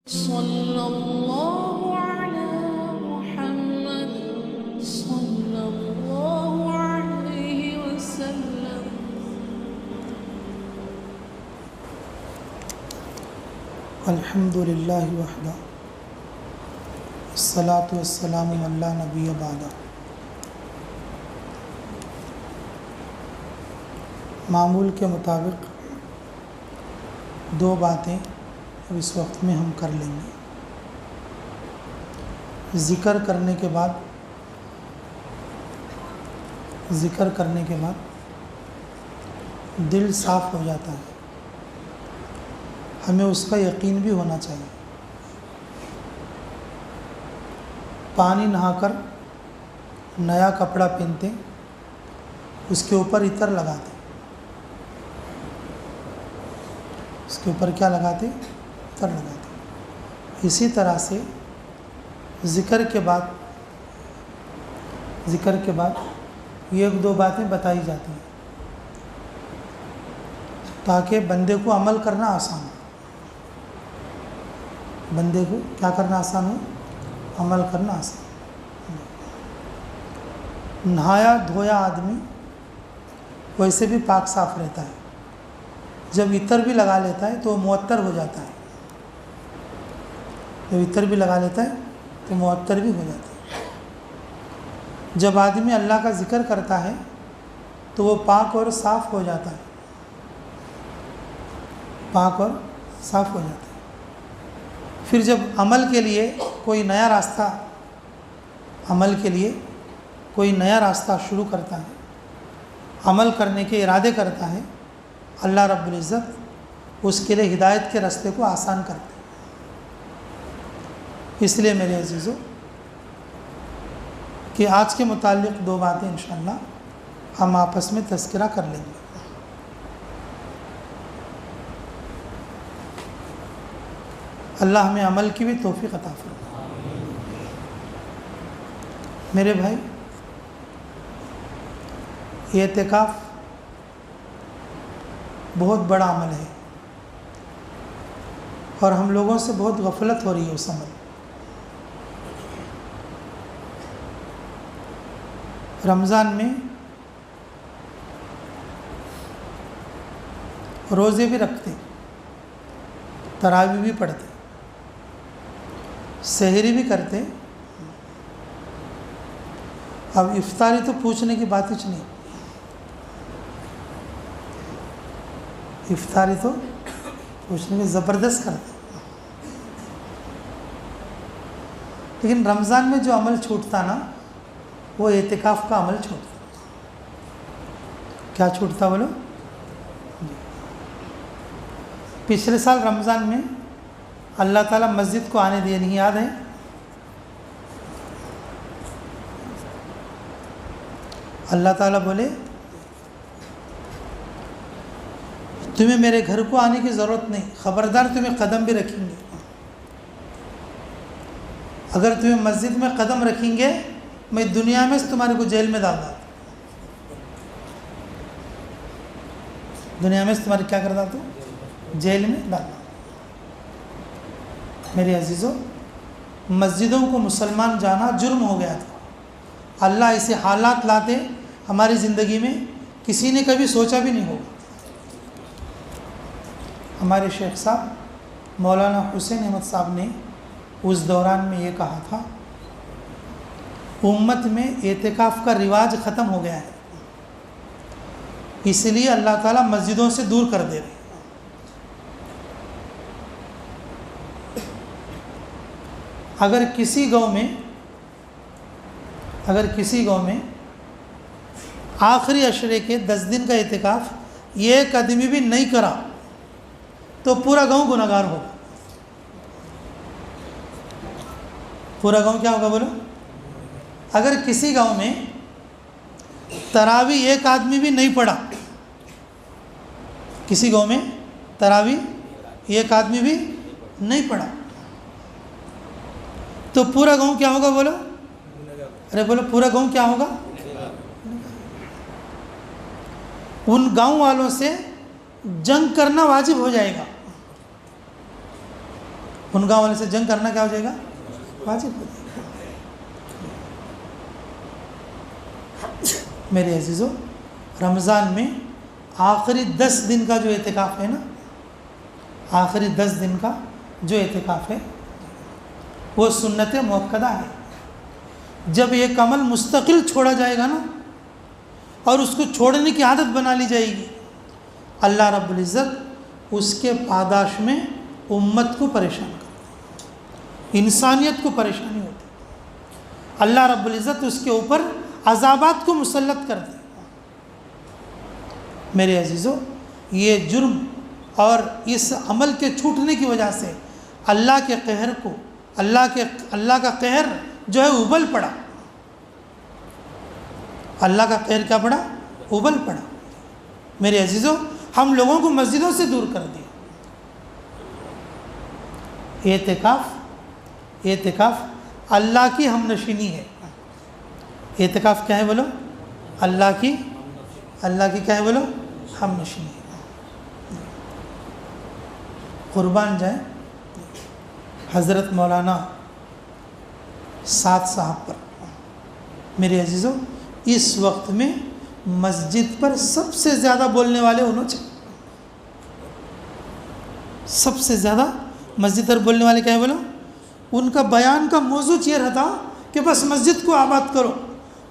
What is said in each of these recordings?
صلی اللہ علی محمد صلی اللہ علیہ وسلم۔ الحمد للہ وحدہ الصلاۃ والسلام علی لا نبی بعدہ۔ معمول کے مطابق دو باتیں اب اس وقت میں ہم کر لیں گے۔ ذکر کرنے کے بعد دل صاف ہو جاتا ہے، ہمیں اس کا یقین بھی ہونا چاہیے۔ پانی نہا کر نیا کپڑا پہنتے، اس کے اوپر عطر لگاتے، اس کے اوپر کیا لگاتے؟ عطر لگاتے۔ اسی طرح سے ذکر کے بعد یہ ایک دو باتیں بتائی جاتی ہیں تاکہ بندے کو عمل کرنا آسان ہو۔ بندے کو کیا کرنا آسان ہو؟ عمل کرنا آسان۔ نہایا دھویا آدمی ویسے بھی پاک صاف رہتا ہے، جب عطر بھی لگا لیتا ہے تو وہ معطر ہو جاتا ہے، جب عطر بھی لگا لیتا ہے تو معطر بھی ہو جاتا ہے۔ جب آدمی اللہ کا ذکر کرتا ہے تو وہ پاک اور صاف ہو جاتا ہے، پاک اور صاف ہو جاتا ہے۔ پھر جب عمل کے لیے کوئی نیا راستہ شروع کرتا ہے، عمل کرنے کے ارادے کرتا ہے، اللہ رب العزت اس کے لیے ہدایت کے راستے کو آسان کرتے ہیں۔ اس لیے میرے عزیزو کہ آج کے متعلق دو باتیں انشاءاللہ ہم آپس میں تذکرہ کر لیں گے۔ اللہ ہمیں عمل کی بھی توفیق عطا فرمائے۔ میرے بھائی، اعتکاف بہت بڑا عمل ہے اور ہم لوگوں سے بہت غفلت ہو رہی ہے اس عمل۔ رمضان میں روزے بھی رکھتے، تراویح بھی پڑھتے، سحری بھی کرتے، اب افطاری تو پوچھنے کی بات ہی نہیں۔ افطاری تو پوچھنے میں زبردست کرتے، لیکن رمضان میں جو عمل چھوٹتا نا وہ اعتکاف کا عمل چھوٹتا۔ کیا چھوٹتا بولو؟ پچھلے سال رمضان میں اللہ تعالیٰ مسجد کو آنے دیے، نہیں یاد ہے؟ اللہ تعالیٰ بولے تمہیں میرے گھر کو آنے کی ضرورت نہیں، خبردار تمہیں قدم بھی رکھیں گے، اگر تمہیں مسجد میں قدم رکھیں گے میں دنیا میں سے تمہارے کو جیل میں ڈال دیتا، دنیا میں سے تمہارے کیا کرتا تو جیل میں ڈالنا۔ میرے عزیزوں، مسجدوں کو مسلمان جانا جرم ہو گیا تھا۔ اللہ ایسے حالات لاتے ہماری زندگی میں کسی نے کبھی سوچا بھی نہیں ہوگا۔ ہمارے شیخ صاحب مولانا حسین احمد صاحب نے اس دوران میں یہ کہا تھا، امت میں اعتکاف کا رواج ختم ہو گیا ہے، اس لیے اللہ تعالیٰ مسجدوں سے دور کر دے رہے ہیں۔ اگر کسی گاؤں میں آخری عشرے کے 10 دن کا اعتکاف ایک آدمی بھی نہیں کرا تو پورا گاؤں گنہگار ہوگا۔ پورا گاؤں کیا ہوگا بولو؟ اگر کسی گاؤں میں تراویح ایک آدمی بھی نہیں پڑھا، کسی گاؤں میں تراویح ایک آدمی بھی نہیں پڑھا تو پورا گاؤں کیا ہوگا بولو؟ ارے بولو، پورا گاؤں کیا ہوگا؟ ان گاؤں والوں سے جنگ کرنا واجب ہو جائے گا، ان گاؤں والے سے جنگ کرنا کیا ہو جائے گا؟ واجب ہو جائے گا۔ میرے عزیزو، رمضان میں آخری 10 دن کا جو اعتکاف ہے نا، آخری 10 دن کا جو اعتکاف ہے وہ سنت مؤکدہ ہے۔ جب ایک عمل مستقل چھوڑا جائے گا نا اور اس کو چھوڑنے کی عادت بنا لی جائے گی، اللہ رب العزت اس کے پاداش میں امت کو پریشان کرتا ہے، انسانیت کو پریشانی ہوتی ہے، اللہ رب العزت اس کے اوپر عذابات کو مسلط کرتے ہیں۔ میرے عزیزو، یہ جرم اور اس عمل کے چھوٹنے کی وجہ سے اللہ کے قہر کو، اللہ کا قہر جو ہے ابل پڑا، اللہ کا قہر کیا پڑا؟ ابل پڑا۔ میرے عزیزو، ہم لوگوں کو مسجدوں سے دور کر دیا۔ اعتکاف اللہ کی ہم نشینی ہے۔ اعتکاف کیا ہے بولو؟ اللہ کی کیا ہے بولو؟ ہم نشینی ہے۔ قربان جائیں حضرت مولانا سعد صاحب پر۔ میرے عزیزو، اس وقت میں مسجد پر سب سے زیادہ بولنے والے انہوں سے، سب سے زیادہ مسجد پر بولنے والے کیا ہے بولو؟ ان کا بیان کا موضوع یہ رہتا کہ بس مسجد کو آباد کرو،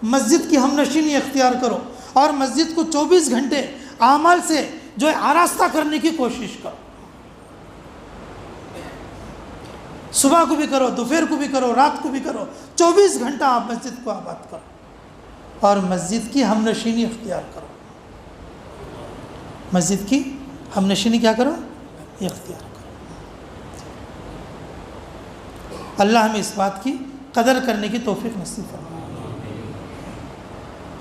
مسجد کی ہم نشینی اختیار کرو، اور مسجد کو 24 گھنٹے اعمال سے جو ہے آراستہ کرنے کی کوشش کرو۔ صبح کو بھی کرو، دوپہر کو بھی کرو، رات کو بھی کرو، 24 گھنٹہ آپ مسجد کو آباد کرو اور مسجد کی ہم نشینی اختیار کرو۔ مسجد کی ہم نشینی کیا کرو؟ اختیار کرو۔ اللہ ہمیں اس بات کی قدر کرنے کی توفیق نصیب فرمائے۔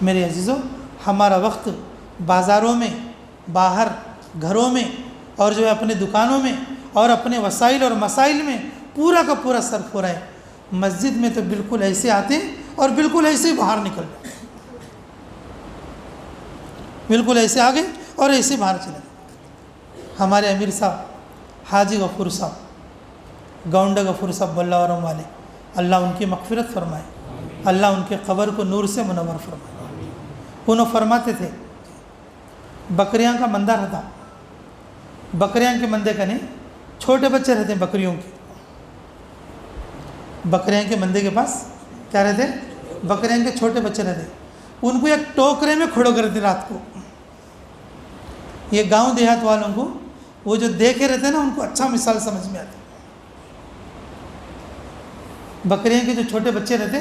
میرے عزیزو، ہمارا وقت بازاروں میں، باہر گھروں میں، اور جو ہے اپنے دکانوں میں اور اپنے وسائل اور مسائل میں پورا کا پورا صرف ہو رہا ہے۔ مسجد میں تو بالکل ایسے آتے اور بالکل ایسے ہی باہر نکل جاتے، بالکل ایسے آگے اور ایسے باہر چلے گئے۔ ہمارے امیر صاحب حاجی غفور صاحب، گاؤنڈا غفور صاحب بلّہ اورم والے، اللہ ان کی مغفرت فرمائے، اللہ ان کے قبر کو نور سے منور فرمائے۔ انہوں فرماتے تھے بکریاں کا مندہ رہتا، بکریاں کے مندے کا نہیں، چھوٹے بچے رہتے ہیں بکریوں کے، بکریاں کے مندے کے پاس کیا رہتے؟ بکریاں کے چھوٹے بچے رہتے، ان کو ایک ٹوکرے میں کھڑو کرتے رات کو۔ یہ گاؤں دیہات والوں کو وہ جو دیکھے رہتے ہیں نا، ان کو اچھا مثال سمجھ میں آتی۔ بکریاں کے جو چھوٹے بچے رہتے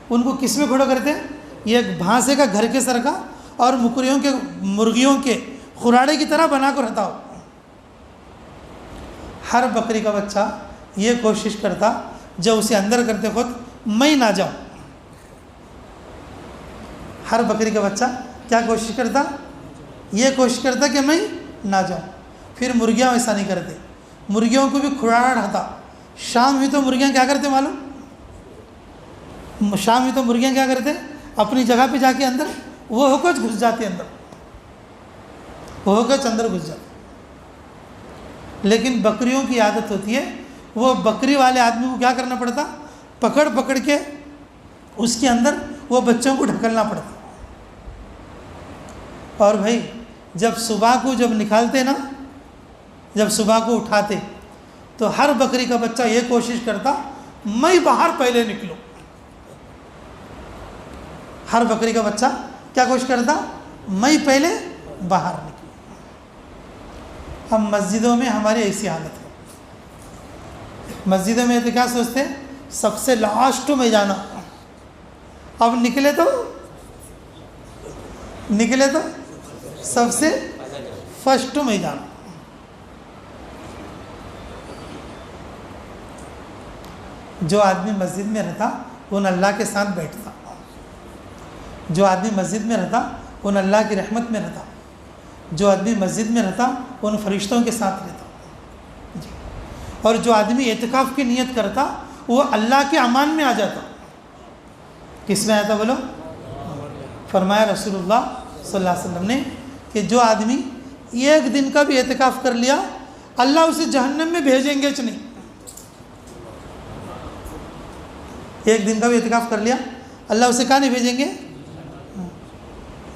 ان کو کس میں کھڑو کرتے؟ یہ ایک بھانسے کا گھر کے سر کا اور مرغیوں کے خراڑے کی طرح بنا کر رہتا ہو۔ ہر بکری کا بچہ یہ کوشش کرتا جب اسے اندر کرتے خود میں نہ جاؤں۔ ہر بکری کا بچہ کیا کوشش کرتا؟ یہ کوشش کرتا کہ میں نہ جاؤں۔ پھر مرغیاں ایسا نہیں کرتے، مرغیوں کو بھی کھراڑا رہتا۔ شام ہوئی تو مرغیاں کیا کرتے معلوم؟ شام ہوئی تو مرغیاں کیا کرتے؟ اپنی جگہ پہ جا کے اندر وہ ہو کچھ گھس جاتے، اندر وہ ہو کچھ اندر گھس جاتے۔ لیکن بکریوں کی عادت ہوتی ہے، وہ بکری والے آدمی کو کیا کرنا پڑتا؟ پکڑ کے اس کے اندر وہ بچوں کو ڈھکلنا پڑتا۔ اور بھائی جب صبح کو جب نکالتے نا، جب صبح کو اٹھاتے تو ہر بکری کا بچہ یہ کوشش کرتا میں باہر پہلے نکلوں۔ ہر بکری کا بچہ کیا کوشش کرتا؟ میں پہلے باہر نکلوں۔ ہم مسجدوں میں ہماری ایسی حالت ہے، مسجدوں میں تو کیا سوچتے ہیں؟ سب سے لاسٹ میں جانا، اب نکلے تو سب سے فرسٹ میں جانا۔ جو آدمی مسجد میں رہتا وہ اللہ کے ساتھ بیٹھتا، جو آدمی مسجد میں رہتا وہ اللہ کی رحمت میں رہتا، جو آدمی مسجد میں رہتا ان فرشتوں کے ساتھ رہتا جی۔ اور جو آدمی اعتکاف کی نیت کرتا وہ اللہ کے امان میں آ جاتا۔ کس میں آتا بولو؟ فرمایا رسول اللہ صلی اللہ علیہ وسلم نے کہ جو آدمی ایک دن کا بھی اعتکاف کر لیا اللہ اسے جہنم میں بھیجیں گے نہیں۔ ایک دن کا بھی اعتکاف کر لیا اللہ اسے کہاں نہیں بھیجیں گے؟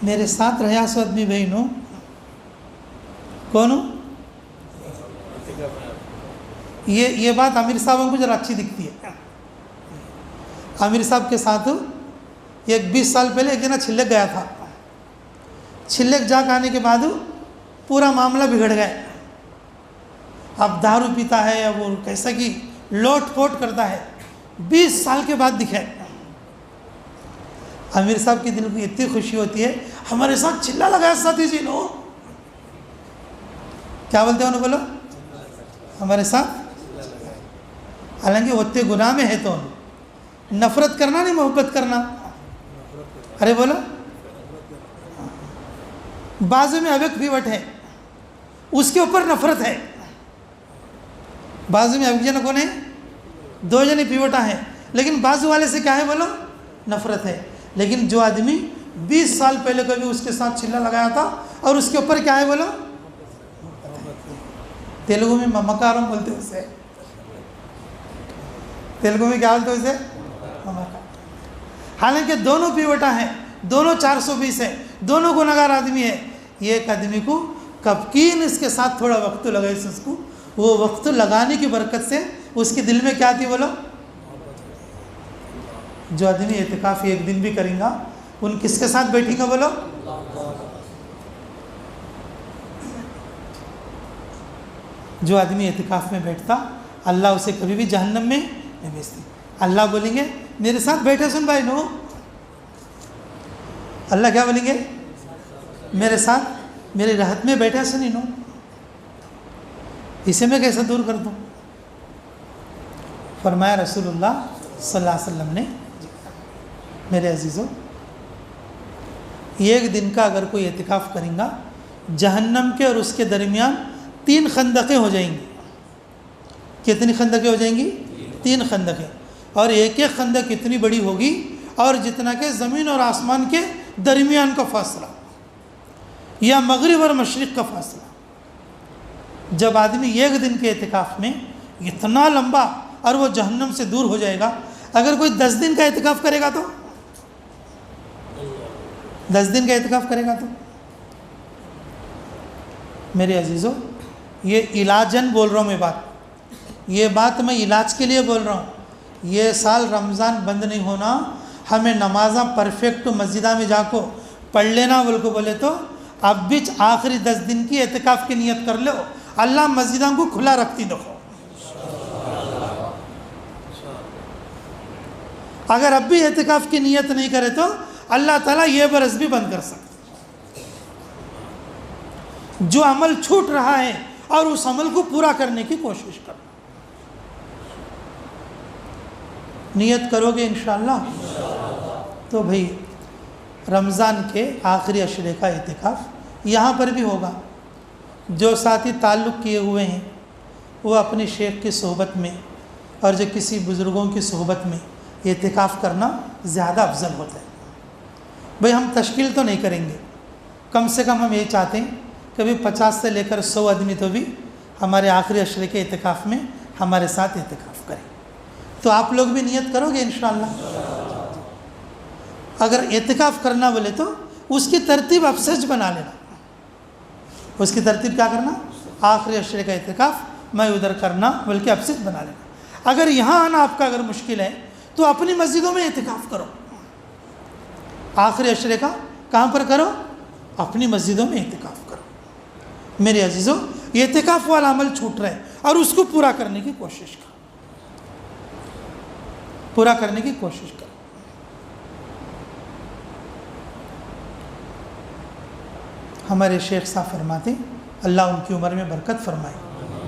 میرے ساتھ رہا سو آدمی بہنوں کون ہوں؟ یہ بات امیر صاحبوں کو ذرا اچھی دکھتی ہے. امیر صاحب کے ساتھ ایک 20 سال پہلے ایک جنا چھلک گیا تھا. چھلک جا کے آنے کے بعد پورا معاملہ بگڑ گیا. اب دارو پیتا ہے, اب وہ کیسا کہ لوٹ پوٹ کرتا ہے. 20 سال کے بعد دکھے. امیر صاحب کے دل کو اتنی خوشی ہوتی ہے, ہمارے ساتھ چلا لگایا ساتھی جی لو. کیا بولتے ہیں انہوں؟ بولو ہمارے ساتھ. حالانکہ ہوتے گناہ میں ہے تو نفرت کرنا نہیں محبت کرنا. ارے بولو. بازو میں اب ایک پیوٹ ہے, اس کے اوپر نفرت ہے. بازو میں اب جن کون ہے؟ 2 جنے پیوٹا ہیں, لیکن بازو والے سے کیا ہے بولو؟ نفرت ہے. لیکن جو آدمی 20 سال پہلے کبھی اس کے ساتھ چلا لگایا تھا اور اس کے اوپر کیا ہے بولو؟ تیلگو میں ممکارم بولتے ہیں اسے. تیلگو میں کیا بولتے ہیں اسے؟ ممکارم. حالانکہ دونوں پیوٹا ہیں, دونوں 420 ہیں, دونوں گناہگار آدمی ہیں. یہ ایک آدمی کو کبکین اس کے ساتھ تھوڑا وقت لگا, اس کو وہ وقت لگانے کی برکت سے اس کے دل میں کیا تھی بولو؟ جو آدمی اعتکاف ایک دن بھی کریں گا ان کس کے ساتھ بیٹھیں گا بولو؟ جو آدمی اعتکاف میں بیٹھتا اللہ اسے کبھی بھی جہنم میں نہیں بھیجتی. اللہ بولیں گے میرے ساتھ بیٹھے سن بھائی نو. اللہ کیا بولیں گے؟ میرے ساتھ میری راحت میں بیٹھے سنی نو. اسے میں کیسے دور کر دوں؟ فرمایا رسول اللہ صلی اللہ علیہ وسلم نے, میرے عزیزوں, ایک دن کا اگر کوئی اعتکاف کریں گا جہنم کے اور اس کے درمیان 3 خندقیں ہو جائیں گی. کتنی خندقیں ہو جائیں گی؟ 3 خندقیں. اور ایک ایک خندق اتنی بڑی ہوگی اور جتنا کہ زمین اور آسمان کے درمیان کا فاصلہ یا مغرب اور مشرق کا فاصلہ. جب آدمی ایک دن کے اعتکاف میں اتنا لمبا اور وہ جہنم سے دور ہو جائے گا, اگر کوئی 10 دن کا اعتکاف کرے گا تو 10 دن کا اعتکاف کرے گا تو میرے عزیزوں, یہ علاجن بول رہا ہوں میں بات, یہ بات میں علاج کے لیے بول رہا ہوں. یہ سال رمضان بند نہیں ہونا, ہمیں نمازاں پرفیکٹ مسجدہ میں جا کو پڑھ لینا بول کو بولے تو اب بھی آخری 10 دن کی اعتکاف کی نیت کر لو, اللہ مسجدوں کو کھلا رکھتی دیکھو. اگر اب بھی اعتکاف کی نیت نہیں کرے تو اللہ تعالیٰ یہ برس بھی بند کر سکتا. جو عمل چھوٹ رہا ہے اور اس عمل کو پورا کرنے کی کوشش کرنا. نیت کرو گے انشاءاللہ تو بھئی رمضان کے آخری عشرے کا اعتکاف یہاں پر بھی ہوگا. جو ساتھی تعلق کیے ہوئے ہیں وہ اپنی شیخ کی صحبت میں اور جو کسی بزرگوں کی صحبت میں اعتکاف کرنا زیادہ افضل ہوتا ہے. بھئی ہم تشکیل تو نہیں کریں گے, کم سے کم ہم یہ چاہتے ہیں کبھی 50 سے لے کر 100 آدمی تو بھی ہمارے آخری عشرے کے اعتکاف میں ہمارے ساتھ اعتکاف کریں. تو آپ لوگ بھی نیت کرو گے انشاءاللہ. اگر اعتکاف کرنا بولے تو اس کی ترتیب آپ سچ بنا لینا. اس کی ترتیب کیا کرنا؟ آخری عشرے کا اعتکاف میں ادھر کرنا بلکہ آپ سچ بنا لینا. اگر یہاں آنا آپ کا اگر مشکل ہے تو اپنی مسجدوں میں اعتکاف کرو. آخری عشرے کا کہاں پر کرو؟ اپنی مسجدوں میں اعتکاف کرو. میرے عزیزوں, اعتکاف والا عمل چھوٹ رہا ہے اور اس کو پورا کرنے کی کوشش کرو, پورا کرنے کی کوشش کرو. ہمارے شیخ صاحب فرماتے ہیں, اللہ ان کی عمر میں برکت فرمائے,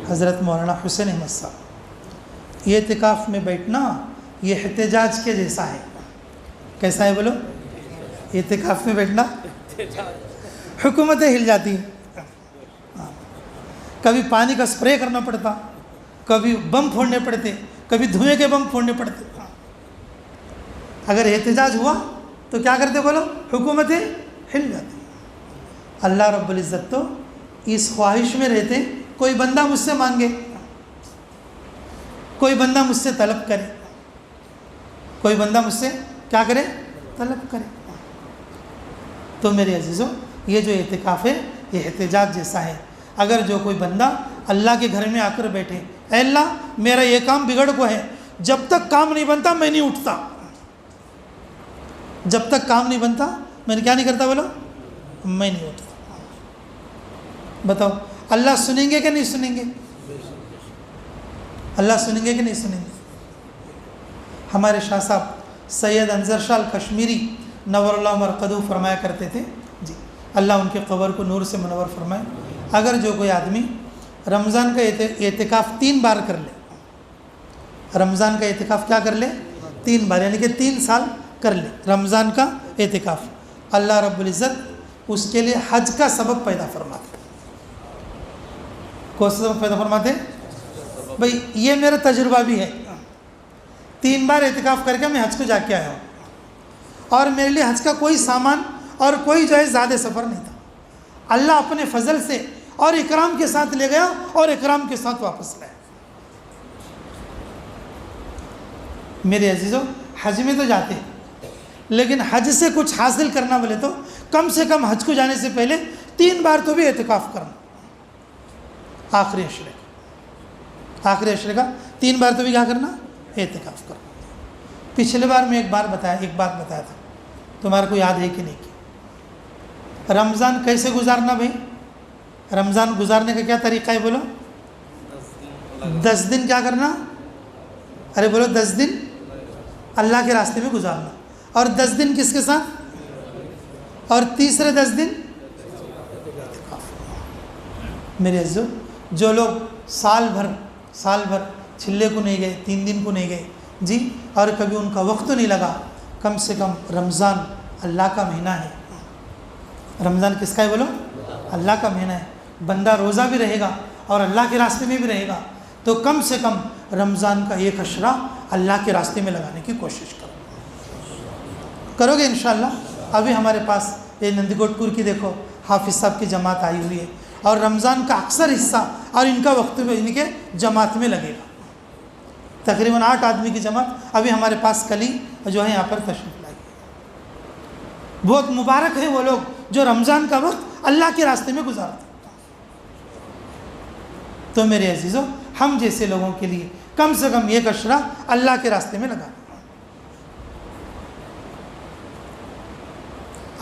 حضرت مولانا حسین احمد صاحب, یہ اعتکاف میں بیٹھنا یہ احتجاج کے جیسا ہے. کیسا ہے بولو؟ اعتکاف میں بیٹھنا حکومتیں ہل جاتی ہیں. کبھی پانی کا سپرے کرنا پڑتا, کبھی بم پھوڑنے پڑتے, کبھی دھوئیں کے بم پھوڑنے پڑتے. اگر احتجاج ہوا تو کیا کرتے بولو؟ حکومتیں ہل جاتی. اللہ رب العزت تو اس خواہش میں رہتے کوئی بندہ مجھ سے مانگے, کوئی بندہ مجھ سے طلب کرے, کوئی بندہ مجھ سے کیا کرے؟ طلب کرے. تو میرے عزیزوں یہ جو اعتکاف ہے یہ احتجاج جیسا ہے. اگر جو کوئی بندہ اللہ کے گھر میں آ کر بیٹھے، اے اللہ میرا یہ کام بگڑ کو ہے، جب تک کام نہیں بنتا میں نہیں اٹھتا، جب تک کام نہیں بنتا میں نے کیا نہیں کرتا؟ بولو میں نہیں اٹھتا. بتاؤ اللہ سنیں گے کہ نہیں سنیں گے؟ اللہ سنیں گے کہ نہیں سنیں گے؟ ہمارے شاہ صاحب سید انظر شاہ کشمیری نور اللہ مرقدو فرمایا کرتے تھے جی، اللہ ان کے قبر کو نور سے منور فرمائے، اگر جو کوئی آدمی رمضان کا اعتکاف 3 بار کر لے، رمضان کا اعتکاف کیا کر لے؟ 3 بار، یعنی کہ 3 سال کر لے رمضان کا اعتکاف، اللہ رب العزت اس کے لیے حج کا سبب پیدا فرماتے. کون سا سبب پیدا فرماتے؟ بھائی یہ میرا تجربہ بھی ہے، 3 بار اعتکاف کر کے میں حج کو جا کے آیا ہوں، اور میرے لیے حج کا کوئی سامان اور کوئی جو ہے زیادہ سفر نہیں تھا. اللہ اپنے فضل سے اور اکرام کے ساتھ لے گیا اور اکرام کے ساتھ واپس لایا. میرے عزیزوں حج میں تو جاتے ہیں، لیکن حج سے کچھ حاصل کرنا بولے تو کم سے کم حج کو جانے سے پہلے 3 بار تو بھی اعتکاف کرنا. آخری عشرے کا 3 بار تو بھی کیا کرنا؟ اعتکاف کرنا. پچھلے بار میں ایک بات بتایا تھا، تمہارے کو یاد ہے کہ نہیں؟ رمضان کیسے گزارنا بھائی؟ رمضان گزارنے کا کیا طریقہ ہے؟ بولو 10 دن کیا کرنا؟ ارے بولو 10 دن اللہ کے راستے میں گزارنا، اور 10 دن کس کے ساتھ؟ اور تیسرے 10 دن میرے عزیزو جو لوگ سال بھر چھلے کو نہیں گئے، 3 دن کو نہیں گئے جی، اور کبھی ان کا وقت نہیں لگا، کم سے کم رمضان اللہ کا مہینہ ہے. رمضان کس کا ہے؟ بولو اللہ کا مہینہ ہے. بندہ روزہ بھی رہے گا اور اللہ کے راستے میں بھی رہے گا، تو کم سے کم رمضان کا 1 عشرہ اللہ کے راستے میں لگانے کی کوشش کرو گے انشاءاللہ. ابھی ہمارے پاس یہ نندگوٹپور کی دیکھو حافظ صاحب کی جماعت آئی ہوئی ہے، اور رمضان کا اکثر حصہ اور ان کا وقت میں ان کے جماعت میں لگے گا. تقریباً 8 آدمی کی جماعت ابھی ہمارے پاس کل ہی جو ہے یہاں پر تشریف لائی. بہت مبارک ہیں وہ لوگ جو رمضان کا وقت اللہ کے راستے میں گزارتے. تو میرے عزیزوں ہم جیسے لوگوں کے لیے کم سے کم 1 عشرہ اللہ کے راستے میں لگانا.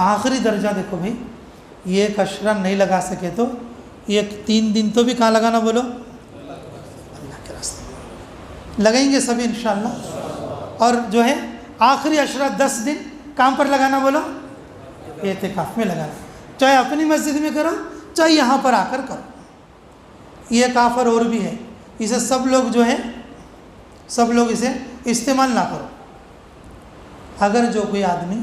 آخری درجہ دیکھو بھائی، 1 عشرہ نہیں لگا سکے تو 3 دن تو بھی کہاں لگانا؟ بولو اللہ کے راستے میں لگائیں گے سبھی انشاءاللہ. اور جو ہے آخری عشرہ 10 دن کام پر لگانا؟ بولو اعتکاف میں لگانا، چاہے اپنی مسجد میں کرو چاہے یہاں پر آ کر کرو. یہ ایک آفر اور بھی ہے، اسے سب لوگ اسے استعمال نہ کرو. اگر جو کوئی آدمی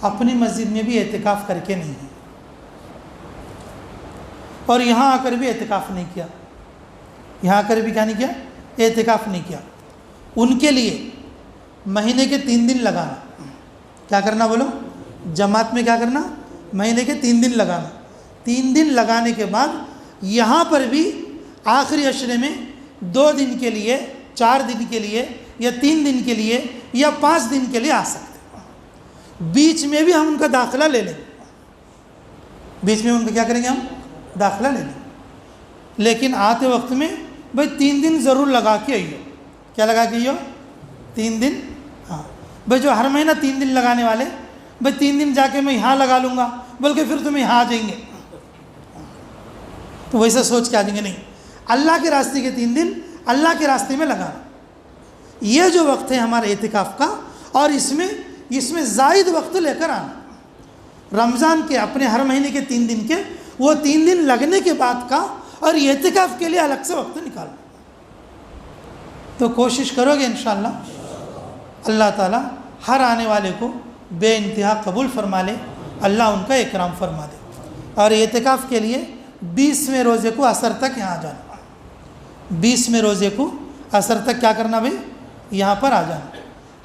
اپنی مسجد میں بھی اعتکاف کر کے نہیں ہے اور یہاں آ کر بھی اعتکاف نہیں کیا، یہاں آ کر بھی کیا نہیں کیا؟ اعتکاف نہیں کیا، ان کے لیے مہینے کے 3 دن لگانا. کیا کرنا؟ بولو جماعت میں کیا کرنا؟ مہینے کے 3 دن لگانا. 3 دن لگانے کے بعد یہاں پر بھی آخری عشرے میں 2 دن کے لیے، 4 دن کے لیے، یا 3 دن کے لیے، یا 5 دن کے لیے آ سکتے. بیچ میں بھی ہم ان کا داخلہ لے لیں، بیچ میں ان کا کیا کریں گے؟ ہم داخلہ لے لیں. لیکن آتے وقت میں بھائی 3 دن ضرور لگا کے آئیو. کیا لگا کے آئیو؟ 3 دن. ہاں بھائی جو ہر مہینہ 3 دن لگانے والے، بھائی 3 دن جا کے میں یہاں لگا لوں گا، بلکہ پھر تم یہاں آ جائیں گے، تو ویسا سوچ کے آ جائیں گے. نہیں، اللہ کے راستے کے 3 دن اللہ کے راستے میں لگانا. یہ جو وقت ہے ہمارے اعتکاف کا، اور اس میں زائد وقت لے کر آنا. رمضان کے اپنے ہر مہینے کے 3 دن کے، وہ 3 دن لگنے کے بعد کا، اور اعتکاف کے لیے الگ سے وقت نکالنا. تو کوشش کرو گے انشاءاللہ. اللہ تعالیٰ ہر آنے والے کو بے انتہا قبول فرما لے، اللہ ان کا اکرام فرما دے. اور اعتکاف کے لیے 20ویں روزے کو عصر تک یہاں آ جانا. 20ویں روزے کو عصر تک کیا کرنا بھائی؟ یہاں پر آ جانا.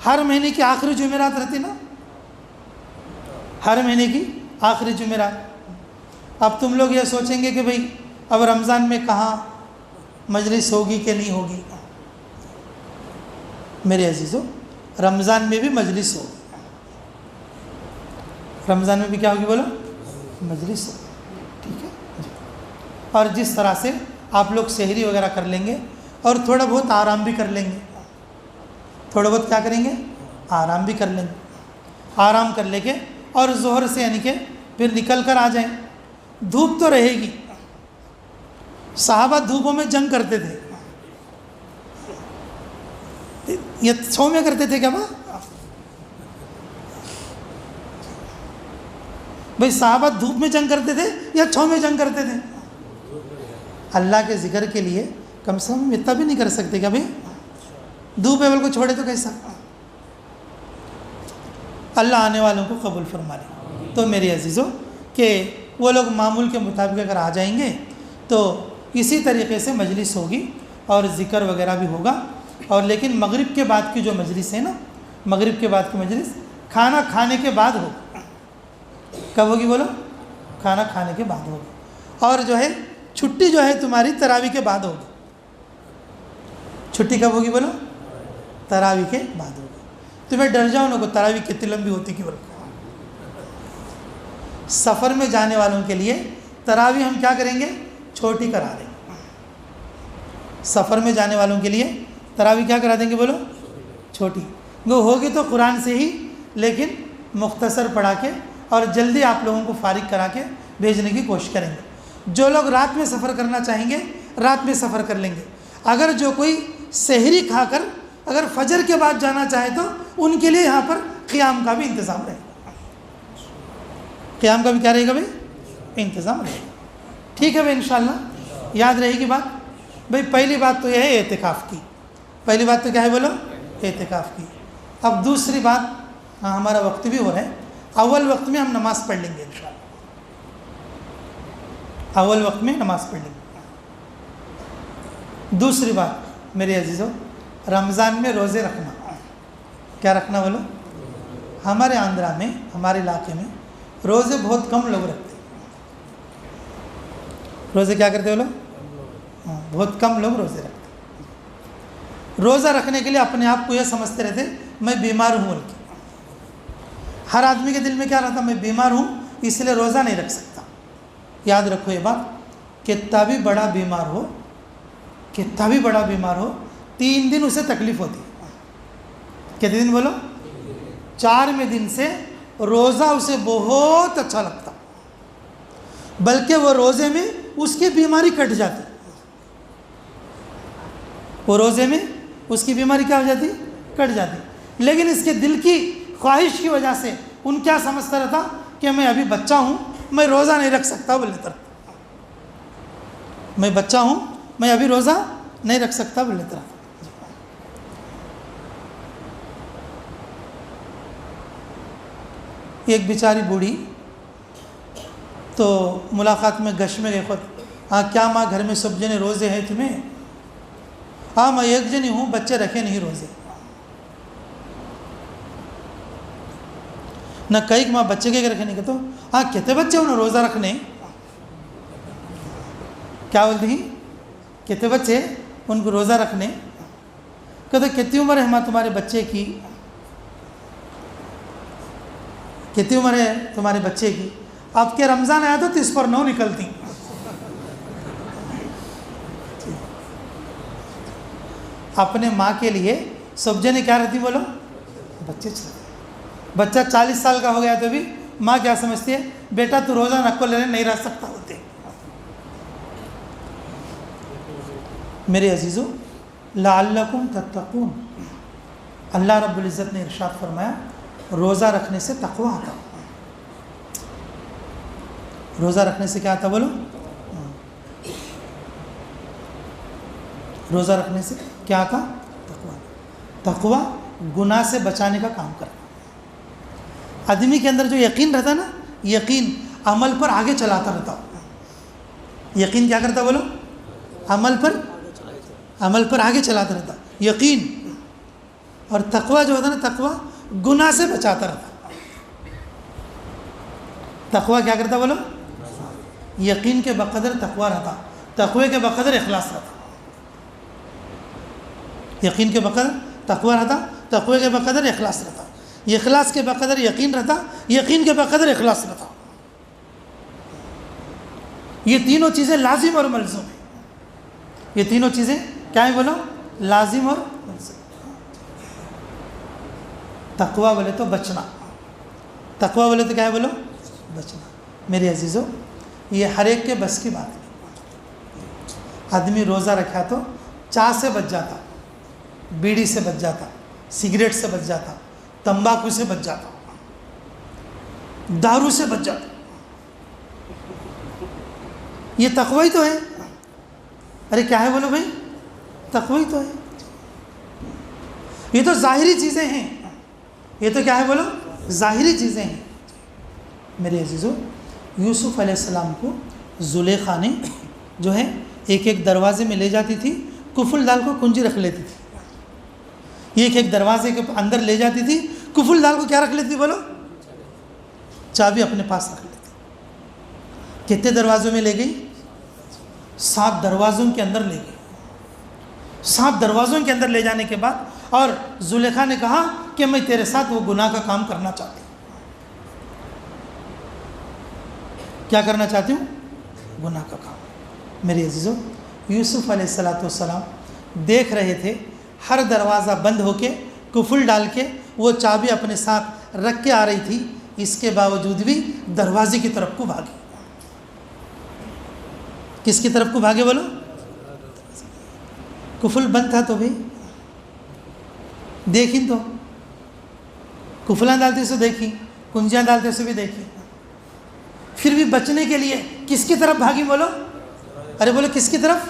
ہر مہینے کی آخری جمعرات رہتی نا، ہر مہینے کی آخری جمعرات. اب تم لوگ یہ سوچیں گے کہ بھائی اب رمضان میں کہاں مجلس ہوگی کہ نہیں ہوگی. میرے عزیزو رمضان میں بھی مجلس ہو، رمضان میں بھی کیا ہوگی بولو؟ مجلس ہو، ٹھیک ہے. اور جس طرح سے آپ لوگ سحری وغیرہ کر لیں گے اور تھوڑا بہت آرام بھی کر لیں گے، تھوڑا بہت کیا کریں گے؟ آرام بھی کر لیں گے. آرام کر لے کے اور ظہر سے یعنی کہ پھر نکل کر آ جائیں. دھوپ تو رہے گی، صحابہ دھوپوں میں جنگ کرتے تھے. یہ چھو میں کرتے تھے کیا بھائی؟ صحابہ دھوپ میں جنگ کرتے تھے یا چھو میں جنگ کرتے تھے؟ اللہ کے ذکر کے لیے کم سے کم اتنا بھی نہیں کر سکتے کیا بھائی؟ دھوپ ایول کو چھوڑے تو کیسا؟ اللہ آنے والوں کو قبول فرما لے. تو میری عزیزوں کہ وہ لوگ معمول کے مطابق اگر آ جائیں گے تو اسی طریقے سے مجلس ہوگی اور ذکر وغیرہ بھی ہوگا. اور لیکن مغرب کے بعد کی جو مجلس ہے نا، مغرب کے بعد کی مجلس کھانا کھانے کے بعد ہوگی. کب ہوگی بولو؟ کھانا کھانے کے بعد ہوگی. اور جو ہے چھٹی جو ہے تمہاری تراویح کے بعد ہوگی. چھٹی کب ہوگی بولو؟ تراویح کے بعد ہوگی. تمہیں ڈر جاؤ نا کو تراویح کتنی لمبی ہوتی کی بولو. سفر میں جانے والوں کے لیے تراویح ہم کیا کریں گے؟ چھوٹی کرا دیں گے. سفر میں جانے والوں کے لیے تراویح کیا کرا دیں گے بولو؟ چھوٹی. وہ ہوگی تو قرآن سے ہی، لیکن مختصر پڑھا کے اور جلدی آپ لوگوں کو فارغ کرا کے بھیجنے کی کوشش کریں گے. جو لوگ رات میں سفر کرنا چاہیں گے رات میں سفر کر لیں گے. اگر جو کوئی سحری کھا کر اگر فجر کے بعد جانا چاہے تو ان کے لیے یہاں پر قیام کا بھی انتظام رہے گا. قیام کا بھی کیا رہے گا بھائی؟ انتظام رہے گا. ٹھیک ہے بھائی، انشاءاللہ یاد رہے گی بات. بھائی پہلی بات تو یہ ہے اعتکاف کی. پہلی بات تو کیا ہے بولو؟ اعتکاف کی. اب دوسری بات، ہاں ہمارا وقت بھی ہو رہا ہے. اول وقت میں ہم نماز پڑھ لیں گے انشاءاللہ. اول وقت میں نماز پڑھ لیں گے. دوسری بات میرے عزیزوں، رمضان میں روزے رکھنا. کیا رکھنا بولو؟ ہمارے آندھرا میں، ہمارے علاقے میں روزے بہت کم لوگ رکھتے ہیں. روزے کیا کرتے بولو؟ ہاں، بہت کم لوگ روزے رکھتے ہیں. روزہ رکھنے کے لیے اپنے آپ کو یہ سمجھتے رہتے میں بیمار ہوں. بلکہ ہر آدمی کے دل میں کیا رہتا؟ میں بیمار ہوں اس لیے روزہ نہیں رکھ سکتا. یاد رکھو یہ بات، کتنا بھی بڑا بیمار ہو، کتنا بھی بڑا بیمار ہو، 3 دن اسے تکلیف ہوتی ہے. کتنے دن بولو؟ 4ویں دن سے روزہ اسے بہت اچھا لگتا، بلکہ وہ روزے میں اس کی بیماری کٹ جاتی. وہ روزے میں اس کی بیماری کیا ہو جاتی؟ کٹ جاتی. لیکن اس کے دل کی خواہش کی وجہ سے ان کیا سمجھتا رہتا کہ میں ابھی بچہ ہوں، میں روزہ نہیں رکھ سکتا. بولے طرح میں بچہ ہوں، میں ابھی روزہ نہیں رکھ سکتا. بولے طرح ایک بیچاری بوڑھی تو ملاقات میں گش میں گئے خود. ہاں کیا ماں گھر میں سب جنے روزے ہیں تمہیں؟ ہاں میں ایک جنی ہوں، بچے رکھے نہیں روزے. نہ کئی ماں بچے کے رکھے نہیں کہتے. ہاں کہتے بچے انہیں روزہ رکھنے. کیا بولتی ہیں؟ کہتے بچے ان کو روزہ رکھنے. کہتے کتنی عمر ہے ماں تمہارے بچے کی؟ کتنی عمر ہے تمہارے بچے کی؟ اب کے رمضان آیا تو 30 پر 9 نکلتی. اپنے ماں کے لیے سب جنے کیا رہتی بولو؟ بچے چلتے. بچہ 40 سال کا ہو گیا تو بھی ماں کیا سمجھتی ہے؟ بیٹا تو روزہ نکو لینے نہیں رہ سکتا ہوتے. میرے عزیزو، لعلکم تتقون، اللہ رب العزت نے ارشاد فرمایا روزہ رکھنے سے تقوی آتا. روزہ رکھنے سے کیا آتا بولو؟ روزہ رکھنے سے کیا آتا؟ تقوی. تقوی گناہ سے بچانے کا کام کرتا. آدمی کے اندر جو یقین رہتا نا، یقین عمل پر آگے چلاتا رہتا. یقین کیا کرتا بولو؟ عمل پر آگے چلاتا رہتا. یقین. اور تقوی جو ہوتا نا، تقوی گناہ سے بچاتا رہتا. تقوی کیا کرتا بولو؟ یقین کے بقدر تقوی رہتا، تقوی کے بقدر اخلاص رہتا. یقین کے بقدر تقوی رہتا تقوی کے بقدر اخلاص رہتا، اخلاص کے بقدر یقین رہتا، یقین کے بقدر اخلاص رہتا. یہ تینوں چیزیں لازم اور ملزوم ہیں. یہ تینوں چیزیں کیا ہیں بولو؟ لازم اور ملزوم. تقوی بولے تو بچنا، تقوی بولے تو کیا ہے بولو؟ بچنا. میرے عزیزو، یہ ہر ایک کے بس کی بات ہے. آدمی روزہ رکھا تو چائے سے بچ جاتا، بیڑی سے بچ جاتا، سگریٹ سے بچ جاتا، تمباکو سے بچ جاتا، دارو سے بچ جاتا. یہ تقوی تو ہے. ارے کیا ہے بولو بھائی؟ تقوی تو ہے. یہ تو ظاہری چیزیں ہیں. یہ تو کیا ہے بولو؟ ظاہری چیزیں ہیں. میرے عزیزو، یوسف علیہ السلام کو زلیخا نے جو ہے ایک ایک دروازے میں لے جاتی تھی، کفل ڈال کو کنجی رکھ لیتی تھی. ایک ایک دروازے کے اندر لے جاتی تھی، کفل ڈال کو کیا رکھ لیتی تھی بولو؟ چابی اپنے پاس رکھ لیتی. کتنے دروازوں میں لے گئی؟ 7 دروازوں کے اندر لے گئی. 7 دروازوں کے اندر لے جانے کے بعد اور زلیخا نے کہا کہ میں تیرے ساتھ وہ گناہ کا کام کرنا چاہتی ہوں. کیا کرنا چاہتی ہوں؟ گناہ کا کام. میرے عزیزو، یوسف علیہ السلام دیکھ رہے تھے ہر دروازہ بند ہو کے کفل ڈال کے وہ چابی اپنے ساتھ رکھ کے آ رہی تھی، اس کے باوجود بھی دروازے کی طرف کو بھاگے. کس کی طرف کو بھاگے بولو؟ کفل بند تھا تو بھی دیکھیں، تو کفلاں ڈالتے سے دیکھی، کنجیاں ڈالتے سے بھی دیکھی، پھر بھی بچنے کے لیے کس کی طرف بھاگی بولو؟ ارے بولو کس کی طرف؟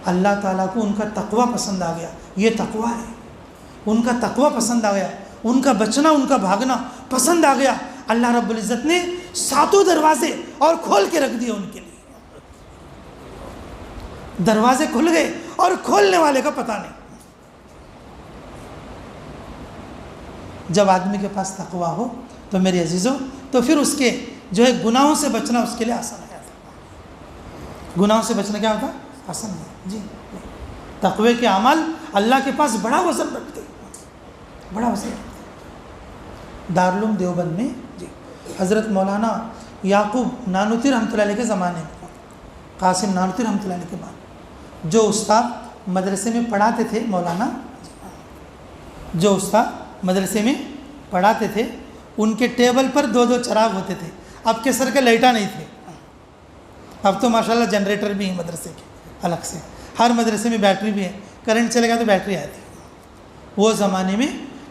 اللہ تعالیٰ کو ان کا تقوی پسند آ گیا. یہ تقوی ہے. ان کا تقوی پسند آ گیا، ان کا بچنا، ان کا بھاگنا پسند آ گیا. اللہ رب العزت نے 7 دروازے اور کھول کے رکھ دیے ان کے لیے. دروازے کھل گئے اور کھولنے والے کا پتہ نہیں. جب آدمی کے پاس تقوی ہو تو میرے عزیزوں، تو پھر اس کے جو ہے گناہوں سے بچنا اس کے لیے آسان ہے. گناہوں سے بچنا کیا ہوتا؟ آسان ہے. جی، تقوی کے اعمال اللہ کے پاس بڑا وزن رکھتے، بڑا وزن رکھتے. دارالعلوم دیوبند میں جی حضرت مولانا یعقوب نانوتوی رحمۃ اللہ علیہ کے زمانے میں، قاسم نانوتوی رحمۃ اللہ علیہ کے بعد جو استاد مدرسے میں پڑھاتے تھے، مولانا جو استاد مدرسے میں پڑھاتے تھے، ان کے ٹیبل پر 2 چراغ ہوتے تھے. اب کے سر کے لائٹاں نہیں تھے. اب تو ماشاءاللہ جنریٹر بھی ہیں مدرسے کے الگ سے. ہر مدرسے میں بیٹری بھی ہے، کرنٹ چلے گا تو بیٹری آتی. وہ زمانے میں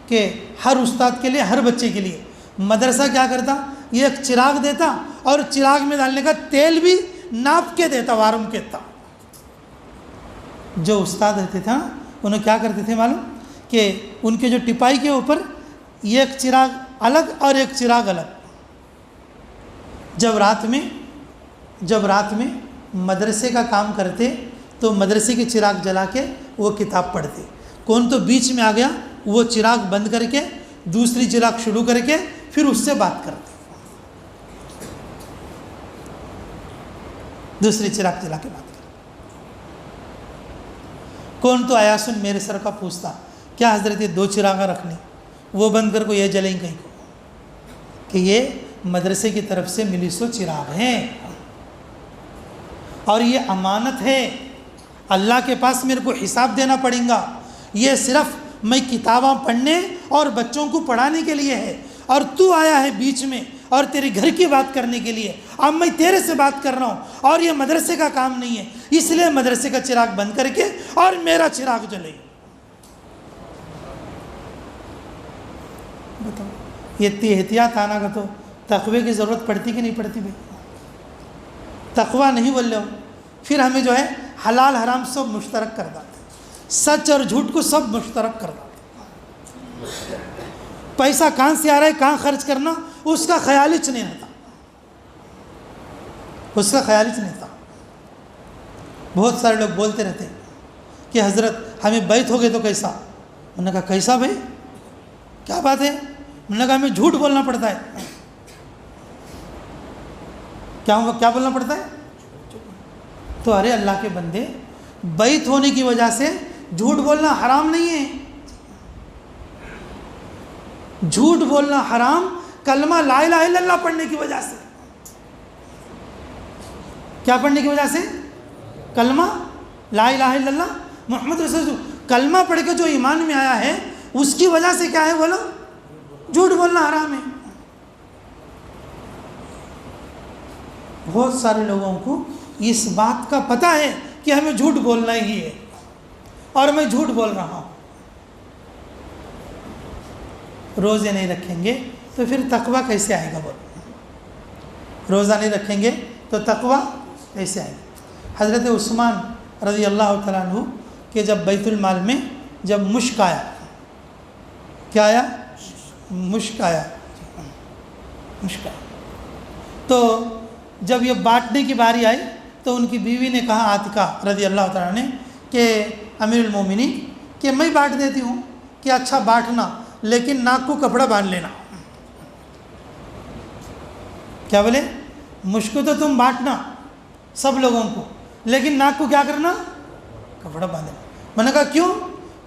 کہ ہر استاد کے لیے، ہر بچے کے لیے مدرسہ کیا کرتا؟ یہ ایک چراغ دیتا اور چراغ میں ڈالنے کا تیل بھی ناپ کے دیتا، وارم کے دیتا. جو استاد رہتے تھے انہیں کیا کرتے تھے معلوم؟ کہ ان کے جو ٹپائی کے اوپر ایک چراغ الگ اور ایک چراغ الگ. جب رات میں مدرسے کا کام کرتے تو مدرسے کے چراغ جلا کے وہ کتاب پڑھتے. کون تو بیچ میں آ گیا، وہ چراغ بند کر کے دوسری چراغ شروع کر کے پھر اس سے بات کرتے، دوسری چراغ جلا کے بات کرتے. کون تو آیا سن میرے سر کا پوچھتا، کیا حضرت یہ 2 چراغاں رکھنی، وہ بند کر کو یہ جلیں کہیں کو، کہ یہ مدرسے کی طرف سے ملی سو چراغ ہیں اور یہ امانت ہے، اللہ کے پاس میرے کو حساب دینا پڑے گا. یہ صرف میں کتاباں پڑھنے اور بچوں کو پڑھانے کے لیے ہے، اور تو آیا ہے بیچ میں اور تیرے گھر کی بات کرنے کے لیے. اب میں تیرے سے بات کر رہا ہوں اور یہ مدرسے کا کام نہیں ہے، اس لیے مدرسے کا چراغ بند کر کے اور میرا چراغ جلے. بتاؤ، یہ احتیاط آنا کا تو تقوی کی ضرورت پڑتی کہ نہیں پڑتی بھائی؟ تقوی نہیں بول رہے ہو، پھر ہمیں جو ہے حلال حرام سب مشترک کر دیتے، سچ اور جھوٹ کو سب مشترک کر دیتے. پیسہ کہاں سے آ رہا ہے، کہاں خرچ کرنا، اس کا خیال ہی نہیں رہتا، اس کا خیال ہی نہیں تھا. بہت سارے لوگ بولتے رہتے کہ حضرت ہمیں بیعت ہو گئے تو کیسا؟ انہوں نے کہا کیسا بھائی، کیا بات ہے؟ انہوں نے کہا ہمیں جھوٹ بولنا پڑتا ہے. کیا بولنا پڑتا ہے؟ تو ارے اللہ کے بندے، بیعت ہونے کی وجہ سے جھوٹ بولنا حرام نہیں ہے. جھوٹ بولنا حرام کلمہ لا الہ الا اللہ پڑھنے کی وجہ سے. کیا پڑھنے کی وجہ سے؟ کلمہ لا الہ الا اللہ محمد رسول اللہ. کلمہ پڑھ کے جو ایمان میں آیا ہے اس کی وجہ سے کیا ہے بولو؟ جھوٹ بولنا حرام ہے. بہت سارے لوگوں کو اس بات کا پتہ ہے کہ ہمیں جھوٹ بولنا ہی ہے اور میں جھوٹ بول رہا ہوں. روزے نہیں رکھیں گے تو پھر تقویٰ کیسے آئے گا بولو؟ روزہ نہیں رکھیں گے تو تقویٰ کیسے آئے گا؟ حضرت عثمان رضی اللہ تعالیٰ عنہ کہ جب بیت المال میں جب مشک آیا، کیا آیا؟ مشک آیا. تو جب یہ بانٹنے کی باری آئی تو ان کی بیوی نے کہا عاتقہ رضی اللہ تعالیٰ نے کہ امیر المومنین کہ میں بانٹ دیتی ہوں کہ اچھا بانٹنا لیکن ناک کو کپڑا باندھ لینا. کیا بولے؟ مشک تو تم بانٹنا سب لوگوں کو لیکن ناک کو کیا کرنا؟ کپڑا باندھنا. میں نے کہا کیوں؟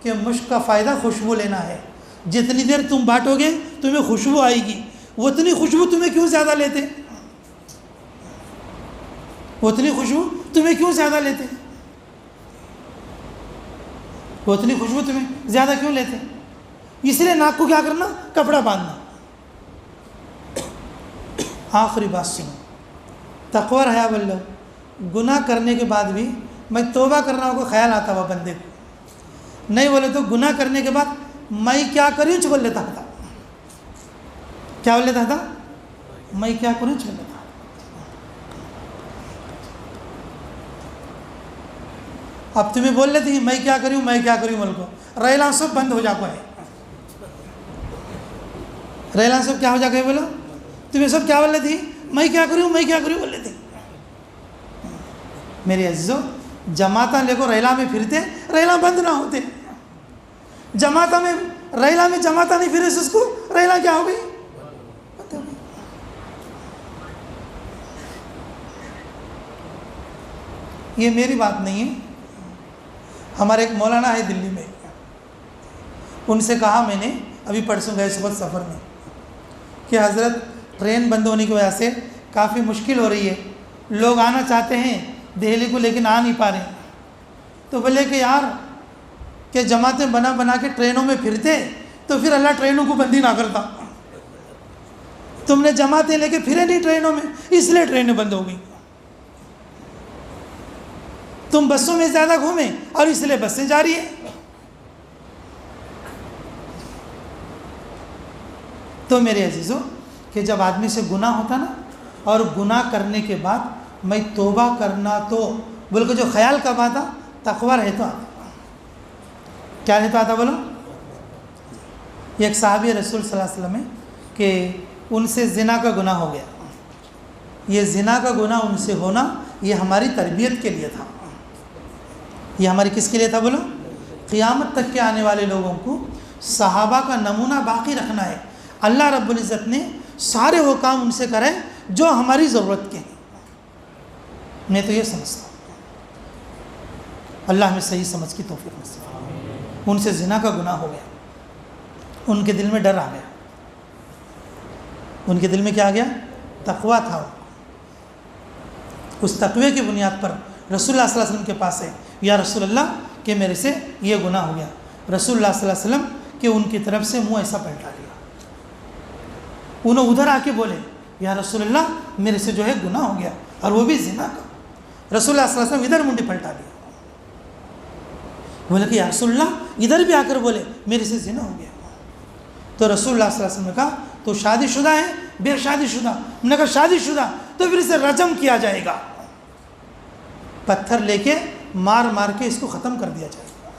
کہ مشک کا فائدہ خوشبو لینا ہے. جتنی دیر تم بانٹو گے تمہیں خوشبو آئے گی، اتنی خوشبو تمہیں کیوں زیادہ لیتے؟ اتنی خوشبو تمہیں کیوں زیادہ لیتے؟ اتنی خوشبو تمہیں زیادہ کیوں لیتے؟ اس لیے ناک کو کیا کرنا؟ کپڑا باندھنا. آخری بات سنو، تقوی رہا بلو. گناہ کرنے کے بعد بھی میں توبہ کرنا کو خیال آتا ہوا بندے کو. نہیں بولے تو گناہ کرنے کے بعد میں کیا کروں بول لیتا تھا. کیا بول لیتا تھا؟ میں کیا کروں بول لیتا. اب تمہیں بول لیتی ہیں میں کیا کروں بول کو ریلا سب بند ہو جاتا ہے. ریلا سب کیا ہو جا ہے بولو؟ تمہیں سب کیا بول لیتی؟ میں کیا کروں بول لیتے. میرے عزیزو جماعتاں لے کو ریلا میں پھرتے ریلا بند نہ ہوتے. ریلا میں جماعتاں نہیں پھرے اس کو ریلا کیا ہو گئی؟ بند ہو گئی. یہ میری بات نہیں ہے. ہمارے ایک مولانا ہے دلی میں، ان سے کہا میں نے ابھی پرسوں گئے صبح سفر میں کہ حضرت ٹرین بند ہونے کی وجہ سے کافی مشکل ہو رہی ہے، لوگ آنا چاہتے ہیں دہلی کو لیکن آ نہیں پا رہے. تو بولے کہ یار کہ جماعتیں بنا کے ٹرینوں میں پھرتے تو پھر اللہ ٹرینوں کو بندی نہ کرتا. تم نے جماعتیں لے کے پھرے نہیں ٹرینوں میں اس لیے ٹرینیں بند ہو گئی. تم بسوں میں زیادہ گھومیں اور اس لیے بسیں جاری ہیں. تو میرے عزیزو کہ جب آدمی سے گناہ ہوتا نا اور گناہ کرنے کے بعد میں توبہ کرنا تو بول کے جو خیال کب آتا؟ تقوی رہتا آتا. کیا رہتا آتا بولو؟ یہ ایک صحابی رسول صلی اللہ علیہ وسلم ہے کہ ان سے زنا کا گناہ ہو گیا. یہ زنا کا گناہ ان سے ہونا یہ ہماری تربیت کے لیے تھا. یہ ہماری کس کے لیے تھا بولو؟ قیامت تک کے آنے والے لوگوں کو صحابہ کا نمونہ باقی رکھنا ہے. اللہ رب العزت نے سارے وہ کام ان سے کرے جو ہماری ضرورت کے ہیں. میں تو یہ سمجھتا ہوں. اللہ ہمیں صحیح سمجھ کی توفیق نصیب. ان سے زنا کا گناہ ہو گیا، ان کے دل میں ڈر آ گیا. ان کے دل میں کیا آ گیا؟ تقوی تھا. اس تقوی کی بنیاد پر رسول اللہ صلی اللہ علیہ وسلم کے پاس ہے، یا رسول اللہ کہ میرے سے یہ گناہ ہو گیا. رسول اللہ صلی اللہ علیہ وسلم کہ ان کی طرف سے منہ ایسا پلٹا لیا. انہوں ادھر آ کے بولے یا رسول اللہ میرے سے جو ہے گناہ ہو گیا اور وہ بھی زنا کا. رسول اللہ صلی اللہ علیہ وسلم ادھر منڈی پلٹا لیا. بولے کہ یا رسول اللہ ادھر بھی آ کر بولے میرے سے زنا ہو گیا. تو رسول اللہ صلی اللہ علیہ وسلم نے کہا تو شادی شدہ ہے؟ بے شادی شدہ. ہم نے کہا شادی شدہ تو پھر اسے رجم کیا جائے گا، پتھر لے کے مار کے اس کو ختم کر دیا جائے گا.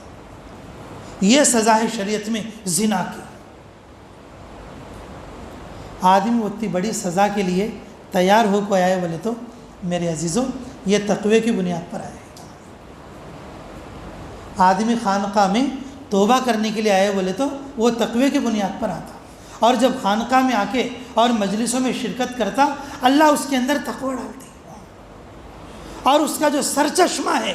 یہ سزا ہے شریعت میں زنا کی. آدمی اتنی بڑی سزا کے لیے تیار ہو کو آئے بولے تو میرے عزیزوں یہ تقوی کی بنیاد پر آئے. آدمی خانقاہ میں توبہ کرنے کے لیے آئے بولے تو وہ تقوی کی بنیاد پر آتا. اور جب خانقاہ میں آ کے اور مجلسوں میں شرکت کرتا اللہ اس کے اندر تقوی ڈالتی. اور اس کا جو سرچشمہ ہے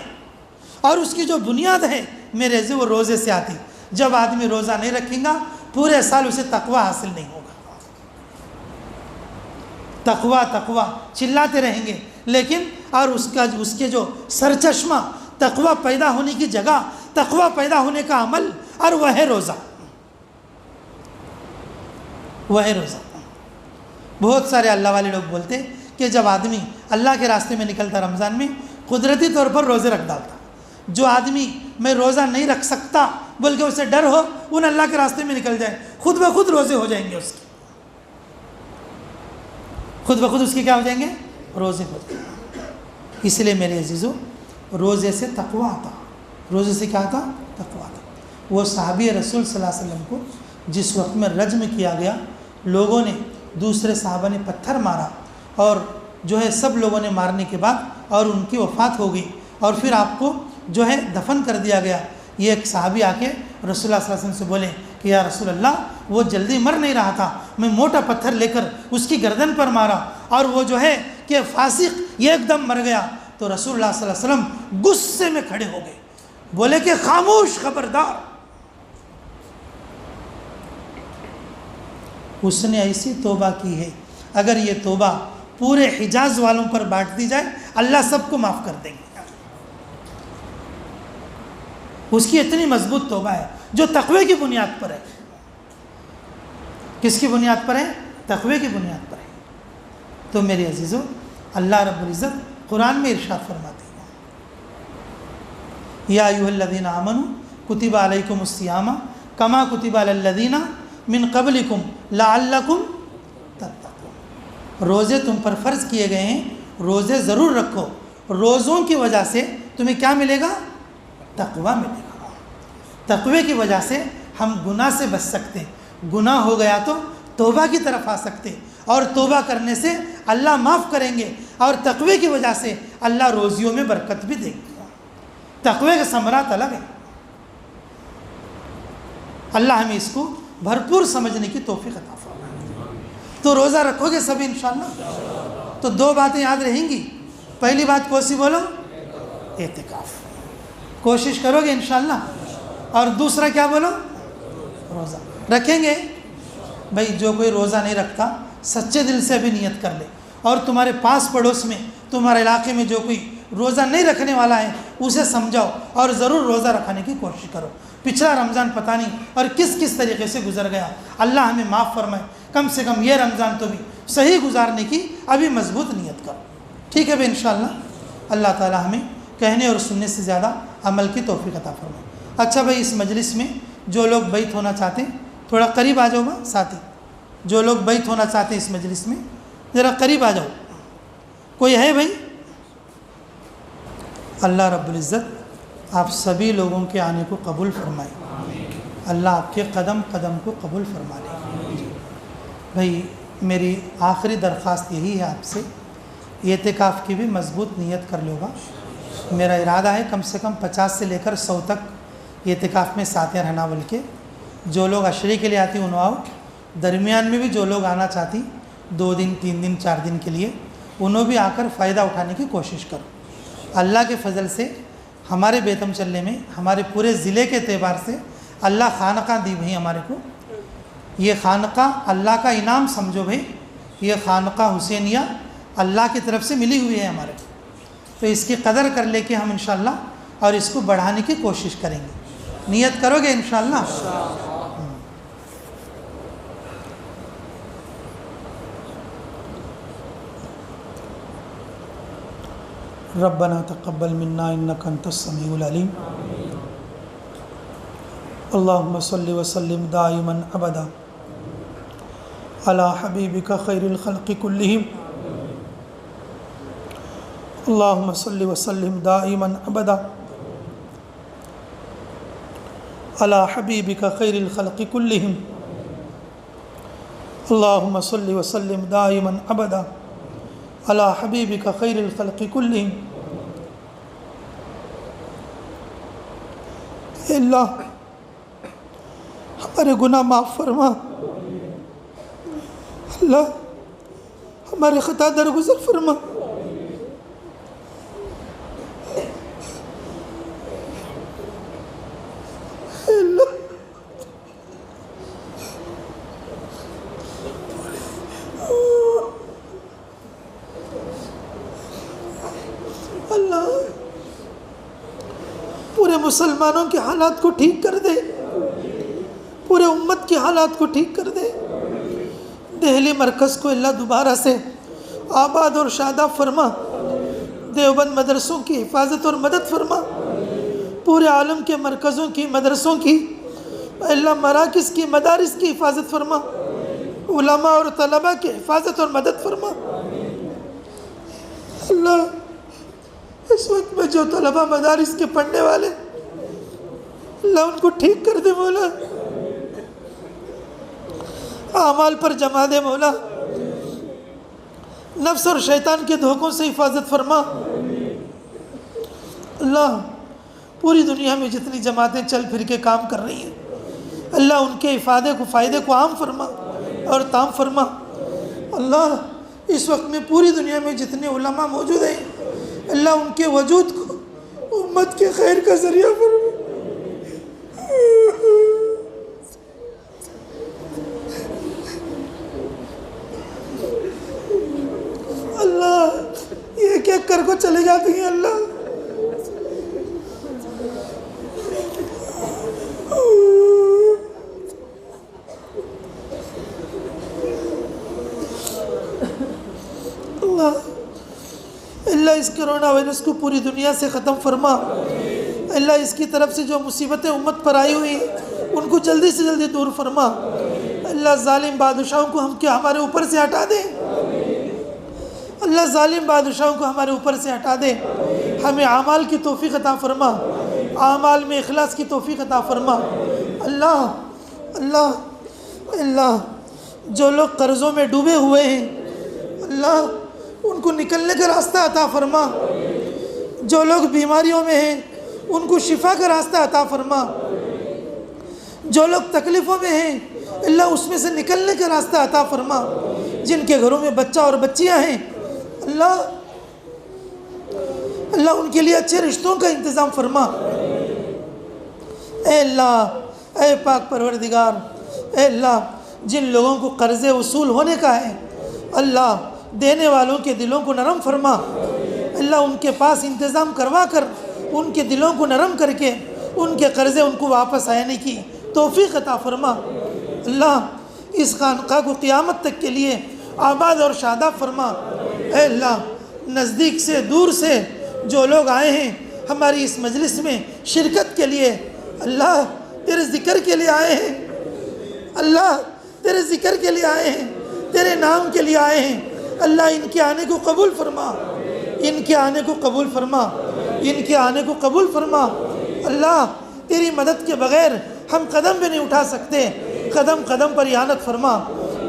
اور اس کی جو بنیاد ہے میرے عزیز وہ روزے سے آتی. جب آدمی روزہ نہیں رکھیں گا پورے سال اسے تقوی حاصل نہیں ہوگا۔ تقوی چلاتے رہیں گے، لیکن اور اس کے جو سرچشمہ تقوی پیدا ہونے کی جگہ، تقوی پیدا ہونے کا عمل، اور وہ ہے روزہ۔ بہت سارے اللہ والے لوگ بولتے کہ جب آدمی اللہ کے راستے میں نکلتا رمضان میں، قدرتی طور پر روزے رکھ ڈالتا۔ جو آدمی میں روزہ نہیں رکھ سکتا بول کے اسے ڈر ہو، ان اللہ کے راستے میں نکل جائے، خود بخود روزے ہو جائیں گے اس کے، خود بخود اس کے کیا ہو جائیں گے؟ روزے ہو جائیں گے۔ اس لیے میرے عزیزو، روزے سے تقوی آتا، روزے سے کیا آتا؟ تقوی آتا۔ وہ صحابی رسول صلی اللہ علیہ وسلم کو جس وقت میں رجم کیا گیا، لوگوں نے، دوسرے صحابہ نے پتھر مارا، اور جو ہے سب لوگوں نے مارنے کے بعد اور ان کی وفات ہو گئی، اور پھر آپ کو جو ہے دفن کر دیا گیا۔ یہ ایک صحابی آ کے رسول اللہ صلی اللہ علیہ وسلم سے بولے کہ یا رسول اللہ، وہ جلدی مر نہیں رہا تھا، میں موٹا پتھر لے کر اس کی گردن پر مارا، اور وہ جو ہے کہ فاسق ایک دم مر گیا۔ تو رسول اللہ صلی اللہ علیہ وسلم غصے میں کھڑے ہو گئے، بولے کہ خاموش، خبردار، اس نے ایسی توبہ کی ہے، اگر یہ توبہ پورے حجاز والوں پر بانٹ دی جائے اللہ سب کو معاف کر دیں گے۔ اس کی اتنی مضبوط توبہ ہے جو تقوی کی بنیاد پر ہے۔ کس کی بنیاد پر ہے؟ تقوی کی بنیاد پر ہے۔ تو میرے عزیزو، اللہ رب العزت قرآن میں ارشاد فرماتے ہیں، یا ایھا الذین آمنوا کتب علیکم الصیام کما کتب علی الذین من قبلکم لعلکم تتقون۔ روزے تم پر فرض کیے گئے ہیں، روزے ضرور رکھو، روزوں کی وجہ سے تمہیں کیا ملے گا؟ تقوی ملے گا۔ تقوی کی وجہ سے ہم گناہ سے بچ سکتے ہیں، گناہ ہو گیا تو توبہ کی طرف آ سکتے، اور توبہ کرنے سے اللہ معاف کریں گے، اور تقوی کی وجہ سے اللہ روزیوں میں برکت بھی دیں گے۔ تقوی کے ثمرات الگ ہیں۔ اللہ ہمیں اس کو بھرپور سمجھنے کی توفیق عطا فرمائے۔ تو روزہ رکھو گے سبھی انشاءاللہ؟ تو دو باتیں یاد رہیں گی۔ پہلی بات کون سی بولو؟ اعتکاف، کوشش کرو گے انشاءاللہ۔ اور دوسرا کیا بولو؟ روزہ رکھیں گے۔ بھائی جو کوئی روزہ نہیں رکھتا سچے دل سے بھی نیت کر لے، اور تمہارے پاس پڑوس میں، تمہارے علاقے میں جو کوئی روزہ نہیں رکھنے والا ہے اسے سمجھاؤ، اور ضرور روزہ رکھنے کی کوشش کرو۔ پچھلا رمضان پتہ نہیں اور کس طریقے سے گزر گیا، اللہ ہمیں معاف فرمائے۔ کم سے کم یہ رمضان تو بھی صحیح گزارنے کی ابھی مضبوط نیت کرو، ٹھیک ہے بھائی انشاءاللہ۔ اللہ تعالی ہمیں کہنے اور سننے سے زیادہ عمل کی توفیق عطا فرمائے۔ اچھا بھائی، اس مجلس میں جو لوگ بیعت ہونا چاہتے ہیں تھوڑا قریب آ جاؤ بھائی ساتھی، جو لوگ بیعت ہونا چاہتے ہیں اس مجلس میں ذرا قریب آ جاؤ۔ کوئی ہے بھائی؟ اللہ رب العزت آپ سبھی لوگوں کے آنے کو قبول فرمائے، اللہ آپ کے قدم قدم کو قبول فرما لے۔ بھائی میری آخری درخواست یہی ہے آپ سے، اعتکاف کی بھی مضبوط نیت کر لو گا۔ میرا ارادہ ہے کم سے کم 50 سے لے کر 100 تک اعتکاف میں ساتھیاں رہنا، بلکہ جو لوگ عشرے کے لیے آتی انہوں آؤ، درمیان میں بھی جو لوگ آنا چاہتی 2 دن 3 دن 4 دن کے لیے، انہوں بھی آ کر فائدہ اٹھانے کی کوشش کرو۔ اللہ کے فضل سے ہمارے بیتم چلے میں، ہمارے پورے ضلع کے اعتبار سے اللہ خانقاہ دی بھائی ہمارے کو۔ یہ خانقاہ اللہ کا انعام سمجھو بھائی، یہ خانقاہ حسینیہ اللہ کی طرف سے ملی ہوئی ہے ہمارے کو، تو اس کی قدر کر لے کے ہم انشاءاللہ اور اس کو بڑھانے کی کوشش کریں گے۔ نیت کرو گے انشاءاللہ؟ ربنا تقبل منا انك انت السميع العليم اللهم صل وسلم دائما ابدا على حبيبك خير الخلق كلهم اللهم صل وسلم دائما ابدا على حبيبك خير الخلق كلهم اللهم صل وسلم دائما ابدا على حبيبك خير الخلق كلهم۔ اے اللہ ہمارے گناہ معاف فرما، اللہ ہمارے خطا درگزر فرما، اے اللہ مسلمانوں کے حالات کو ٹھیک کر دے، پورے امت کے حالات کو ٹھیک کر دے۔ دہلی مرکز کو اللہ دوبارہ سے آباد اور شاداب فرما، دیوبند مدرسوں کی حفاظت اور مدد فرما، پورے عالم کے مرکزوں کی، مدرسوں کی، اللہ مراکز کی، مدارس کی حفاظت فرما، علماء اور طلباء کی حفاظت اور مدد فرما۔ اللہ اس وقت میں جو طلباء مدارس کے پڑھنے والے، اللہ ان کو ٹھیک کر دے مولا، اعمال پر جما دے مولا، نفس اور شیطان کے دھوکوں سے حفاظت فرما۔ اللہ پوری دنیا میں جتنی جماعتیں چل پھر کے کام کر رہی ہیں، اللہ ان کے فائدے کو عام فرما اور تام فرما۔ اللہ اس وقت میں پوری دنیا میں جتنے علماء موجود ہیں، اللہ ان کے وجود کو امت کے خیر کا ذریعہ فرما۔ اللہ یہ ایک ایک کر کو چلے جاتی ہیں اللہ، اللہ اس کرونا وائرس کو پوری دنیا سے ختم فرما۔ اللہ اس کی طرف سے جو مصیبتیں امت پر آئی ہوئی ان کو جلدی سے جلدی دور فرما۔ اللہ ظالم بادشاہوں کو ہمارے اوپر سے ہٹا دے، اللہ ظالم بادشاہوں کو ہمارے اوپر سے ہٹا دے، ہمیں اعمال کی توفیق عطا فرما، اعمال میں اخلاص کی توفیق عطا فرما۔ اللہ اللہ اللہ جو لوگ قرضوں میں ڈوبے ہوئے ہیں، اللہ ان کو نکلنے کا راستہ عطا فرما، جو لوگ بیماریوں میں ہیں ان کو شفا کا راستہ عطا فرما، جو لوگ تکلیفوں میں ہیں اللہ اس میں سے نکلنے کا راستہ عطا فرما، جن کے گھروں میں بچہ اور بچیاں ہیں اللہ ان کے لیے اچھے رشتوں کا انتظام فرما۔ اے اللہ، اے پاک پروردگار، اے اللہ جن لوگوں کو قرض وصول ہونے کا ہے اللہ دینے والوں کے دلوں کو نرم فرما، اللہ ان کے پاس انتظام کروا کر ان کے دلوں کو نرم کر کے ان کے قرضے ان کو واپس آنے کی توفیق عطا فرما۔ اللہ اس خانقاہ کو قیامت تک کے لیے آباد اور شاداب فرما۔ اے اللہ نزدیک سے دور سے جو لوگ آئے ہیں ہماری اس مجلس میں شرکت کے لیے، اللہ تیرے ذکر کے لیے آئے ہیں، اللہ تیرے ذکر کے لیے آئے ہیں، تیرے نام کے لیے آئے ہیں، اللہ ان کے آنے کو قبول فرما، ان کے آنے کو قبول فرما، ان کے آنے کو قبول فرما۔ اللہ تیری مدد کے بغیر ہم قدم بھی نہیں اٹھا سکتے، قدم قدم پر اعانت فرما۔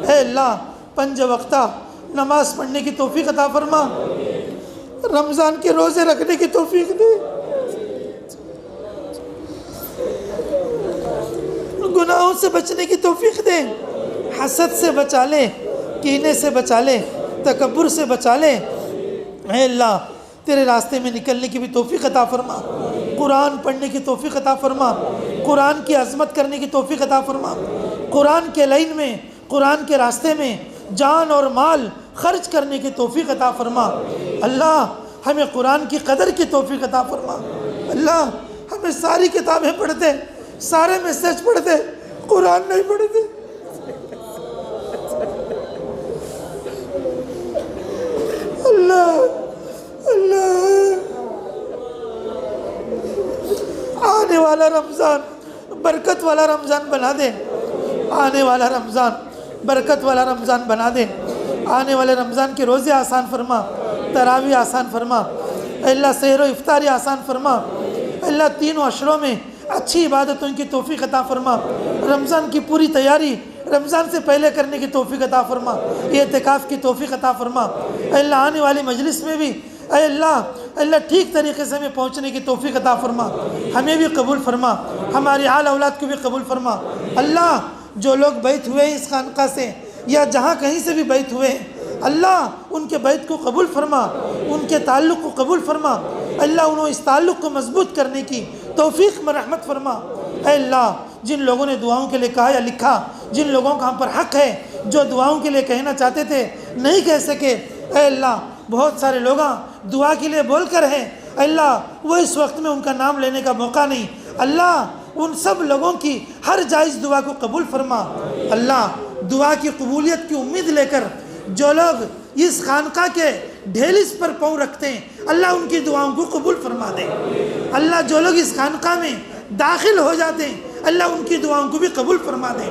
اے اللہ 5 وقتہ نماز پڑھنے کی توفیق عطا فرما، رمضان کے روزے رکھنے کی توفیق دے، گناہوں سے بچنے کی توفیق دے، حسد سے بچا لے، کینے سے بچا لے، تکبر سے بچا لے۔ اے اللہ تیرے راستے میں نکلنے کی بھی توفیق عطا فرما، قرآن پڑھنے کی توفیق عطا فرما، قرآن کی عظمت کرنے کی توفیق عطا فرما، قرآن کے لائن میں، قرآن کے راستے میں جان اور مال خرچ کرنے کی توفیق عطا فرما۔ اللہ ہمیں قرآن کی قدر کی توفیق عطا فرما۔ اللہ ہمیں ساری کتابیں پڑھتے، سارے میسج پڑھتے، قرآن نہیں پڑھتے۔ اللہ اللہ آنے والا رمضان برکت والا رمضان بنا دے، آنے والا رمضان برکت والا رمضان بنا دے، آنے والے رمضان کے روزے آسان فرما، تراویح آسان فرما، اللہ سحر و افطاری آسان فرما، اللہ 3 عشروں میں اچھی عبادتوں کی توفیق عطا فرما، رمضان کی پوری تیاری رمضان سے پہلے کرنے کی توفیق عطا فرما، اعتکاف کی توفیق عطا فرما۔ اے اللہ آنے والی مجلس میں بھی اے اللہ ٹھیک طریقے سے ہمیں پہنچنے کی توفیق عطا فرما، ہمیں بھی قبول فرما، ہماری آل اولاد کو بھی قبول فرما۔ اللہ جو لوگ بیت ہوئے ہیں اس خانقاہ سے یا جہاں کہیں سے بھی بیت ہوئے ہیں اللہ ان کے بیت کو قبول فرما، ان کے تعلق کو قبول فرما، اللہ انہوں اس تعلق کو مضبوط کرنے کی توفیق میں رحمت فرما۔ اے اللہ جن لوگوں نے دعاؤں کے لیے کہا یا لکھا، جن لوگوں کا ہم پر حق ہے، جو دعاؤں کے لیے کہنا چاہتے تھے نہیں کہہ سکے، اے اللہ بہت سارے لوگ دعا کے لیے بول کر ہیں اللہ وہ اس وقت میں ان کا نام لینے کا موقع نہیں، اللہ ان سب لوگوں کی ہر جائز دعا کو قبول فرما۔ اللہ دعا کی قبولیت کی امید لے کر جو لوگ اس خانقاہ کے ڈھیلس پر پاؤں رکھتے ہیں، اللہ ان کی دعاؤں کو قبول فرما دے۔ اللہ جو لوگ اس خانقاہ میں داخل ہو جاتے ہیں، اللہ ان کی دعاؤں کو بھی قبول فرما دے۔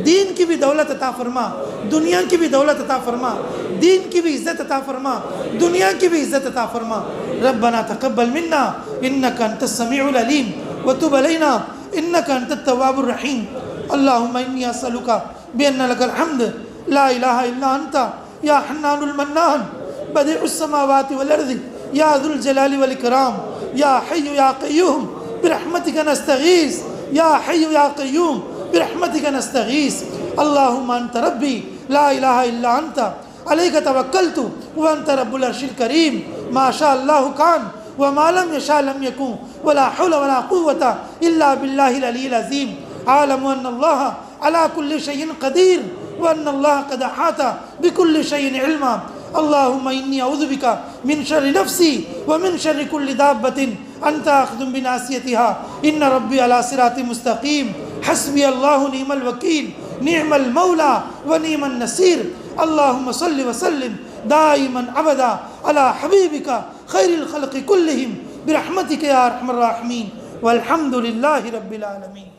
دین کی بھی دولت عطا فرما، دنیا کی بھی دولت عطا فرما، دین کی بھی عزت عطا فرما، دنیا کی بھی عزت عطا فرما۔ ربنا تقبل منا انک انت السمیع العلیم وتب علینا انک انت التواب الرحیم۔ اللہم انی اسألک بأن لک الحمد لا الہ الا انت یا حنان المنان بدیع السماوات والارض یا ذو الجلال والاکرام یا حی یا قیوم برحمتک نستغیث یا حی یا قیوم برحمتک نستغیث۔ اللہم انت ربی لا الہ الا انت علیک توکلت وانت رب العرش الکریم ما شاء اللہ کان وما لم یشاء لم یکن ولا حول ولا قوة الا باللہ العلی العظیم۔ عالم ان اللہ على كل شيء قدیر وان اللہ قد احاط بكل شيء علما۔ اللہم انی اعوذ بک من شر نفسی ومن شر كل دابة انت آخذ بناصیتها ان ربی علی صراط مستقیم۔ حسبی اللہ نعم الوکیل نعم المولا ونعم النصیر۔ اللہم صل وسلم دائما ابدا علی حبیبک خیر الخلق کلہم برحمتک یا ارحم الراحمین والحمد للہ رب العالمین۔